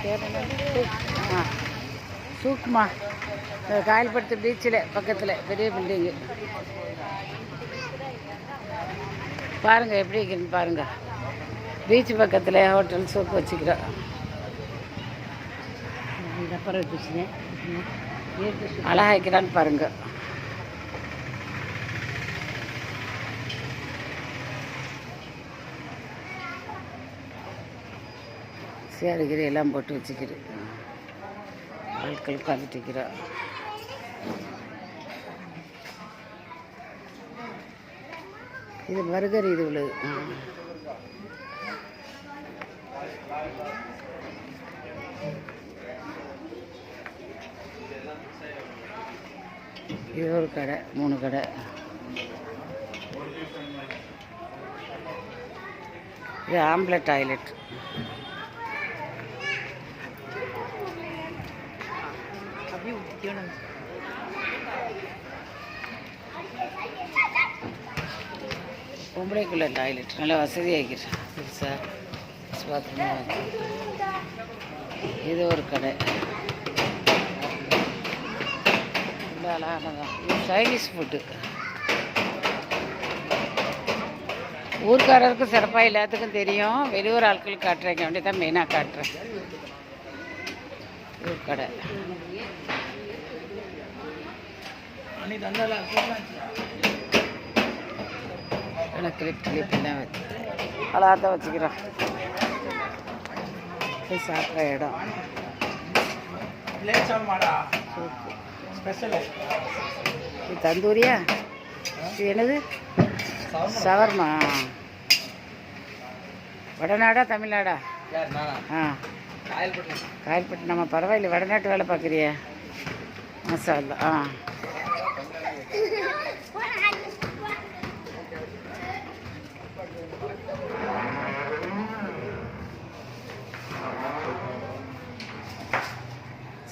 பேர் என்ன? சூக்மா காயல்படுத்து பீச்சில் பக்கத்தில் பெரிய பில்டிங்கு பாருங்கள் எப்படி இருக்குன்னு பாருங்கள். பீச் பக்கத்தில் ஹோட்டல் சூப் வச்சுக்கிறோம். அழகாய்க்கிறான்னு பாருங்க. சேருகிற எல்லாம் போட்டு வச்சுக்கிறேன். ஆட்கள் உட்காந்துட்டு இருக்கிறோம். இது பர்கர் இது உள்ளது. இது ஒரு கடை, 3 கடை. இது ஆம்பளை டாய்லெட். பொம்பளைக்குள்ள டாய்லெட் நல்லா வசதியாகிக்கிறேன். பெருசாக பாத்ரூம். இது ஒரு கடை. அழகானதான். இது சைனீஸ் ஃபுட்டு. ஊர்க்காரருக்கு சிறப்பாக எல்லாத்துக்கும் தெரியும். வெளியூர் ஆட்களுக்கு காட்டுறேங்க வேண்டிய தான் மெயினாக காட்டுறேன். ஊர் கடை. கிளிப் எல்லாம் வச்சு அழகாக தான் வச்சுக்கிறோம். போய் சாப்பிட்ற இடம். இது தந்தூரியா? இது என்னது? சவர்மா. வடநாடா தமிழ்நாடா? காயல்பட்டு. நம்ம பரவாயில்ல, வடநாட்டு வேலை பார்க்குறிய மசாலா.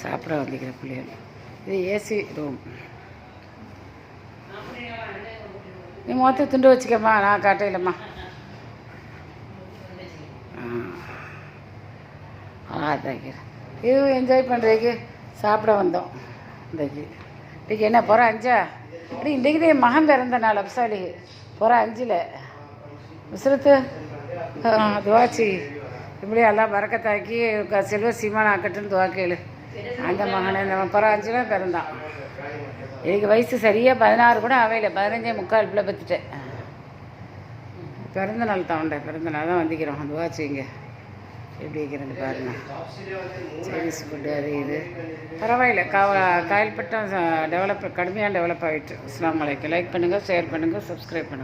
சாப்பிட வந்துக்கிற பிள்ளைகள். இது ஏசி ரூம். நீ மொத்த துண்டு வச்சுக்கம்மா, நான் காட்டையிலம்மா. அதாக்கிறேன். இதுவும் என்ஜாய் பண்ணுறதுக்கு சாப்பிட வந்தோம். இன்றைக்கி என்ன போகிற 5 அப்படி இன்றைக்கி தான் என் மகன் பிறந்த நாள். அப்சாலி போகிற 5 விசிறுத்து துவாச்சி இப்படி எல்லாம் பறக்கத்தாக்கி செல்வ சீமான் ஆக்கட்டுன்னு துவாக்கேளு. அந்த மகனை நம்ம போகிற 5 பிறந்தான். எனக்கு வயசு சரியாக 16 கூட அவையில் 15.25 பிள்ளை பத்துட்டேன். பிறந்த நாள் தான் உண்டை. பிறந்த நாள் தான் வந்துக்கிறோம். அந்த வாட்சிங்க எப்படி இருக்கிறேன்னு பாருங்கள். சைனீஸ் ஃபுட்டு அது இது பரவாயில்ல. காயல்பட்டம் கடுமையாக டெவலப் ஆகிட்டு. அஸ்ஸலாமு அலைக்கும். லைக் பண்ணுங்கள், ஷேர் பண்ணுங்கள், சப்ஸ்கிரைப் பண்ணுங்கள்.